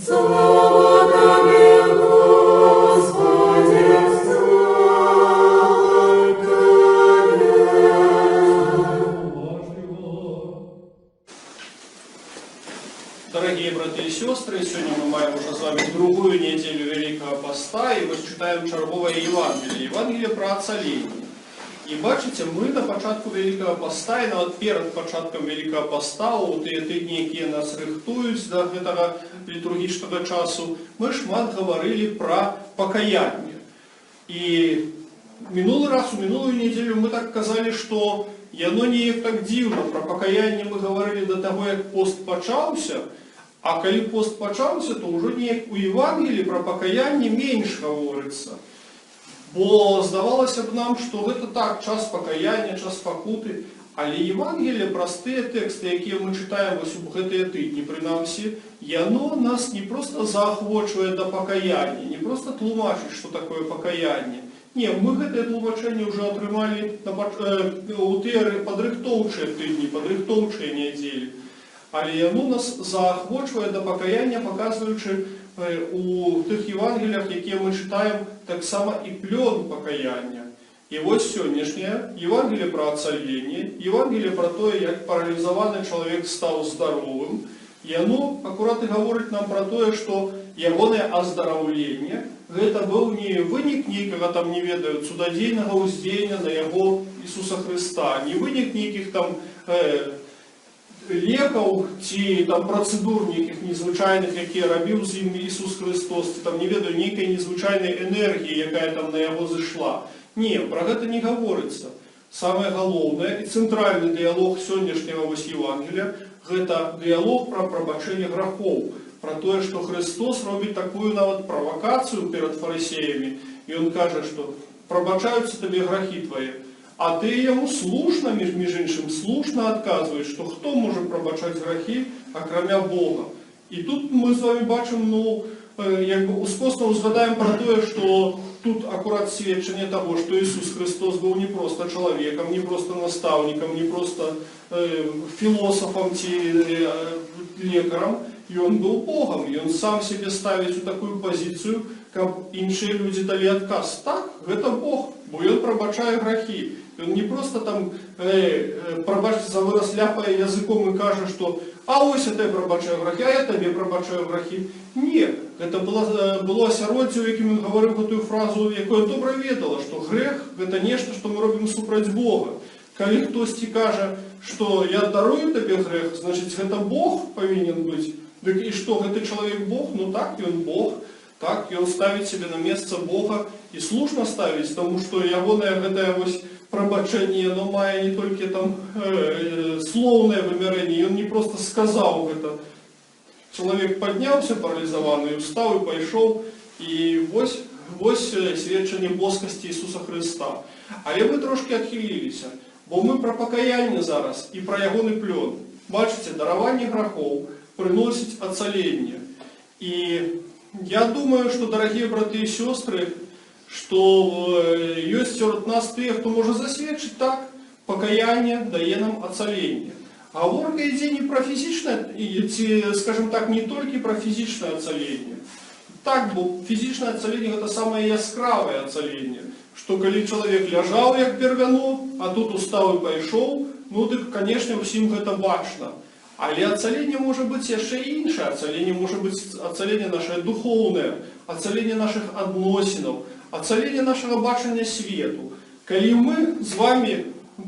Слава Тобі, Господи, слава Тобі. Дорогие братья и сестры, сегодня мы маем уже с вами другую неделю Великого Поста, и мы читаем черговое Евангелие, Евангелие про Оцоление. І бачите, ми на початку Великого Поста, і навіть перед початком Великого Поста, у ті тижні, які нас рихтують до цього літургічного часу, ми шмат говорили про покаяние. І минулий раз, у минулую неділю ми так казали, що яно не так дивно. Про покаяние ми говорили до того, як пост почався, а коли пост почався, то вже не у Євангелії про покаяние менше говориться. Бо здавалося б нам, що це так, час покаяння, час покути, але Євангеліє, прості тексти, які ми читаємо ось у ці тижні, принаймні, воно нас не просто заохочує до покаяння, не просто тлумачить, що таке покаяння. Ні, ми це тлумачення вже отримали у ті підрихтовчі тижні, підрихтовчі неділі. Але воно нас заохочує до покаяння, показуючи у тих Євангеліях, які ми читаємо, так само і плен покаяння. І ось сьогоднішнє Євангеліє про оцолення, Євангеліє про те, як паралізований чоловік став здоровим. І воно акурат і говорить нам про те, що його оздоровлення це був не виник ніякого там, не ведаю, чудодійного уздіяння на його Ісуса Христа, не виник ніяких там лекаў ці там процедур нейкіх незвичайних, які робив з ним Ісус Христос, ці там не ведаю нейкай незвичайної енергії, яка там на його зайшла. Ні, про це не говориться. Саме головне і центральний діалог сьогоднішнього Євангелія – це діалог про пробачення гріхів, про те, що Христос робить таку навіть провокацію перед фарисеями, і Він каже, що пробачаються тобі гріхи твої. А ти йому слушно, між іншим, слушно відказуєш, що хто може пробачати гріхи, окромя Бога. І тут ми з вами бачимо, якби ускосно згадаємо про те, що тут акурат свідчення того, що Ісус Христос був не просто чоловіком, не просто наставником, не просто філософом чи лікарем, і Він був Богом, і Він сам себе ставить у таку позицію, як інші люди дали відказ. Так, це Бог, бо Він пробачає гріхи. Він не просто там, пробачте за вираз, ляпає язиком і каже, що а ось я тебе пробачаю гріхи, а я тобі пробачаю гріхи. Ні, це було осяроддя, яким він говорив ту фразу, яку я добре відала, що гріх – це нечто, що ми робимо супроть Бога. Коли хтось каже, що я дарую тобі гріх, значить, це Бог повинен бути. І що, це чоловік Бог? Ну так, він Бог. Так, і він ставить себе на місце Бога, і слушно ставить, тому що його ось пробачення, воно має не тільки там словне вимірення, він не просто сказав це. Чоловік піднявся паралізований, встав і пішов, і ось свідчення боскості Ісуса Христа. Але ми трошки відхилилися, бо ми про покаяння зараз і про його плен. Бачите, дарування гріхів приносить оцолення. І я думаю, что, дорогие братья и сестры, что есть серед нас те, кто может засвідчити так, покаяние дає нам оцоление. Говорка йде не про фізичне, скажем так, не тільки про фізичне оцоление. Так, бо фізичне оцоление – це саме яскраве оцоление. Що коли чоловік лежав, як бервяно, а тут устав і пішов, ну так, звісно, всім це бачно. Але оцолення може бути ще інше. Оцолення може бути оцолення наше духовне, оцолення наших відносин, оцолення нашого бачення світу. Коли ми з вами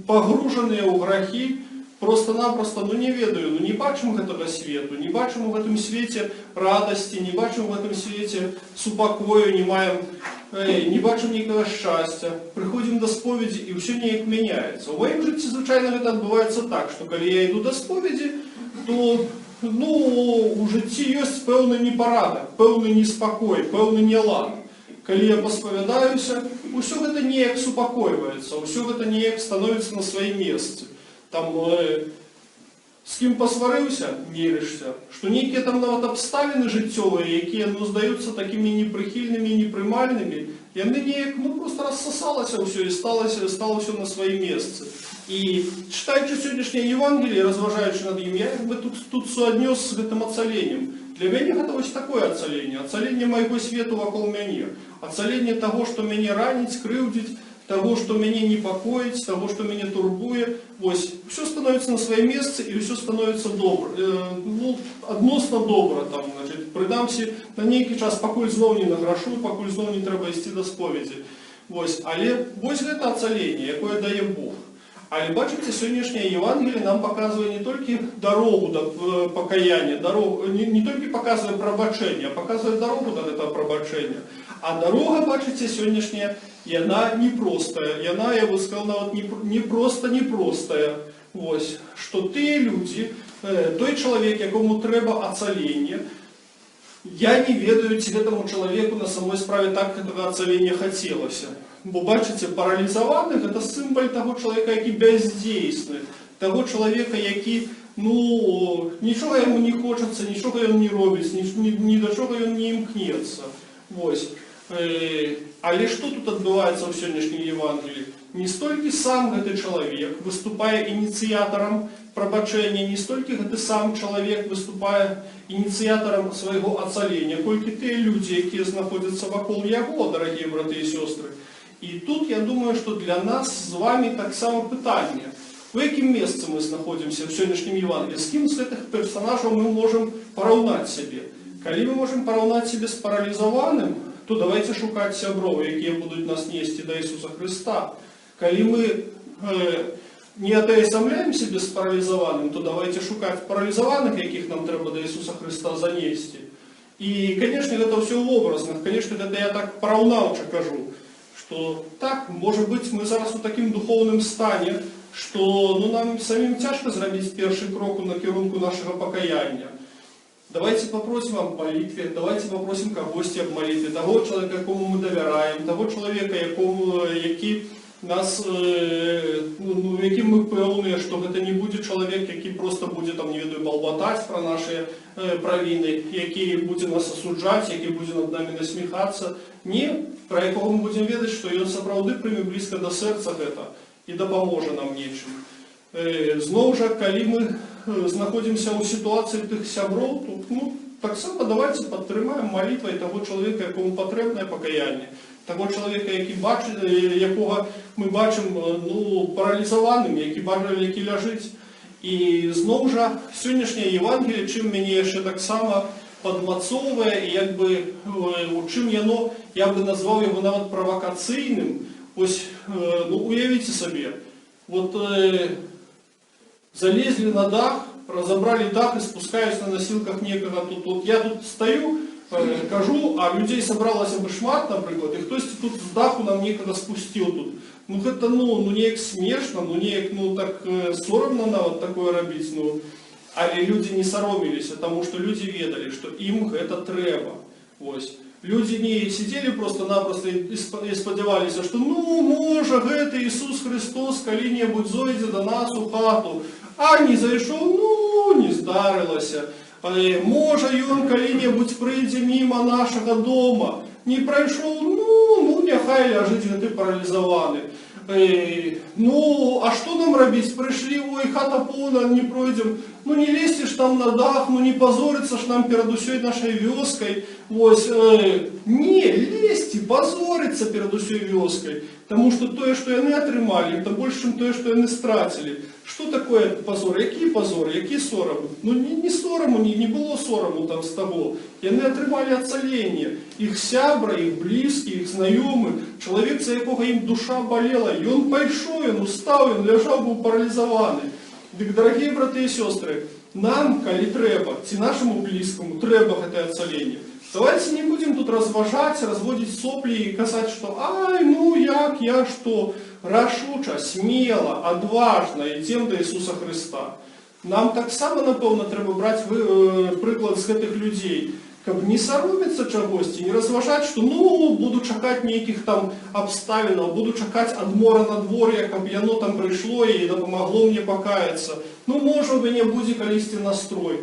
погружені у гріхи, просто-напросто, не ведаю, не бачимо цього світу, не бачимо в цьому світі радості, не бачимо в цьому світі супокою, не бачимо ніякого щастя. Приходимо до сповіді і все ніяк міняється. У моєму житті, звичайно, це відбувається так, що коли я йду до сповіді, то у житті є певний непорядок, певний неспокій, певний нелад. Коли я посповідаюся, усе це ніяк супокоюється, усе це ніяк становиться на своє місце. Там, з ким посварився, міришся, що ніякі там навіть обставини життєві, які здаються такими неприхильними, неприймальними, яны неяк просто рассосалася ўсё і стало ўсё на свае месцы. І чытаючы сённяшняе Евангелие, разважаючы над ім, я тут суаднёс з гэтым ацаленнем. Для мяне гэта вось такое ацаленне, ацаленне майго свету вакол мяне, ацаленне таго, што мяне раніць, крыўдзіць, того, что меня непокоит, того, что меня турбует, все становится на свои места и все становится добро, односно добро, там, значит, придамся на некий час, покуль знов не награшу, покуль знов не треба йти до сповіді. Але гэта ацаление, якое дає Бог. Але бачите, сьогоднішнє Євангеліє нам показує не тільки дорогу до покаяння, не тільки показує пробачення, а показує дорогу до этого пробачення. А дорога, бачите, сьогоднішня, яна непростая, яна, я бы сказал, не простая. Что ті люди, той чоловік, якому треба ацалення, я не ведаю, ці этому человеку на самой справе так этого ацалення хотілося. Бо, бачите, паралізованих – це символ того чоловіка, який бездействує, того чоловіка, який, нічого йому не хочеться, нічого він не робить, ні до чого він не імкнеться. Але що тут відбувається в сьогоднішньому Євангелії? Не стільки сам гэты чоловік виступає ініціатором пробачення, не стільки гэты сам чоловік виступає ініціатором свого ацалення, колькі ті люди, які знаходяться вокруг його, дорогі брати і сестри. І тут, я думаю, що для нас з вами так само питання. В якому місці ми знаходимося в сьогоднішньому Євангелії? З ким з цих персонажів ми можемо порівняти себе? Коли ми можемо порівняти себе з паралізованим, то давайте шукати сябров, які будуть нас нести до Ісуса Христа. Коли ми не отеасамляємо себе з паралізованим, то давайте шукати паралізованих, яких нам треба до Ісуса Христа занести. І, звісно, це все в образах. Звісно, це я так порівнявче кажу, що так, може бути, ми зараз у такому духовному стані, що нам самим тяжко зробити перший крок на керунку нашого покаяння. Давайте попросим об молитве, давайте попросим когось об молитве, того человека, якому мы доверяем, того человека, який нас, яким мы певні, що це не буде чоловік, який просто буде, там, не веду, болботати про наші провини, який буде нас осуджати, який буде над нами насміхатися. Ні, про якого ми будемо ведати, що він справді прийме близько до серця це і допоможе нам нічим. Знову ж, коли ми знаходимося у ситуації тих сябров, то так само давайте підтримаємо молитвою того чоловіка, якому потрібне покаяння, того чоловіка, якого ми бачимо паралізованим, який лежить. І знову ж, сьогоднішнє Євангеліє, чим мені ще так само підмацовує, і якби, чим я би назвав його навіть провокаційним. Уявіть собі, залезли на дах, разобрали дах и спускаюсь на носилках некого тут. Я тут стою, кажу, а людей собралось бы шмат, наприклад, і хтось тут з даху нам некогда спустил тут. Это, неяк смешно, неяк, так соромно навіть такое робити, але люди не соромились, тому що люди ведали, що їм це треба. Люди не сидели просто-напросто и сподівались, що може, гэта Ісус Христос коли-небудь зойде до нас у хату, а не зайшов, не здарилося. Може, ён коли-небудь прийде мимо нашого дома, не пройшов, нехай ляжить гэты паралізований. А что нам робить? Пришли, хата повна, не пройдем. Не лезьте ж там на дах, не позориться ж нам перед усей нашей вёской. Не, лезьте, позориться перед усей вёской. Потому что то, что яны атрымали, это больше, чем то, что яны стратили. Что такое позор? Який позор? Які сорому? Не сорому, не было сорому там с того. Яны атрымали ацаление. Их сябра, их близкие, их знайомы, человек, за якого им душа болела, и он пайшов, он устал, он лежал, был парализованный. Так, дорогие браты и сестры, нам, коли треба, ці нашему близкому, треба гэта ацаление. Давайте не будем тут разважать, разводить сопли и казать, что я что, рашуча, смело, отважно идем до Ісуса Христа. Нам так само, напевно, треба брати приклад з гэтых людей, каб не соромиться чагосьці, не разважать, что буду чакать нейкіх там обставинаў, буду чакать адмора надвор'я, каб яно там прыйшло і дапамагло мне покаяться. Може у мяне будзе калісьці настрой.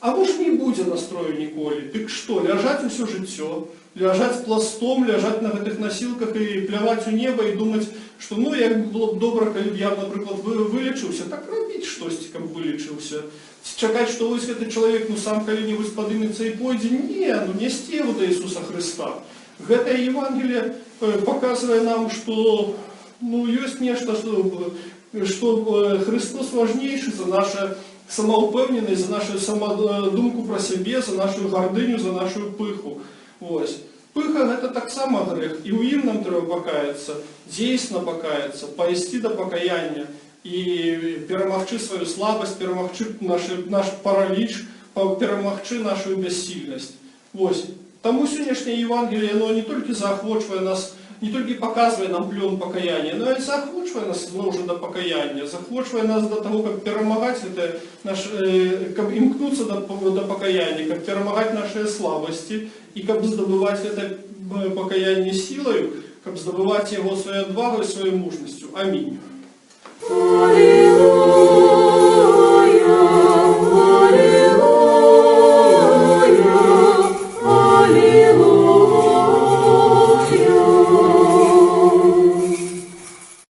А може не буде настрою ніколі. Так що, ляжать усё жыццё, ляжаць пластом, ляжаць на гэтых насілках і пляваць у неба і думаць, што ну як было б добра, калі б я, напрыклад, вылечыўся, так рабіць штосьці, каб вылечыўся. Чакаць, што вось гэты чалавек ну сам калі-небудзь падымецца і пойдзе, не несці его да Ісуса Хрыста. Гэтае Евангелие показвае нам, што ну, ёсць нешта, што Христос важнейшы за нашу самаўпэўненасць, за нашу самадумку пра сябе, за нашу гардыню, за нашу пыху. Вось. Пыха – гэта таксама грэх, і ў ім нам трэба пакаяцца, дзейсна пакаяцца, пайсці да пакаяння і перамагчы сваю слабасць, перамагчы наш параліч, перамагчы нашу бяссільнасць. Вось. Таму сённяшняе Евангелие, оно не толькі заахвочвае нас, не толькі показвае нам плён пакаяння, но і заахвочвае нас зноў жа да пакаяння, заахвочвае нас да таго, каб перамагаць гэта каб імкнуцца да пакаяння, каб перамагаць нашыя слабасці і каб здабываць гэта пакаянне сілаю, каб здабываць яго сваёй адвагай, сваёй мужнасцю. Амінь. Аллилуйя.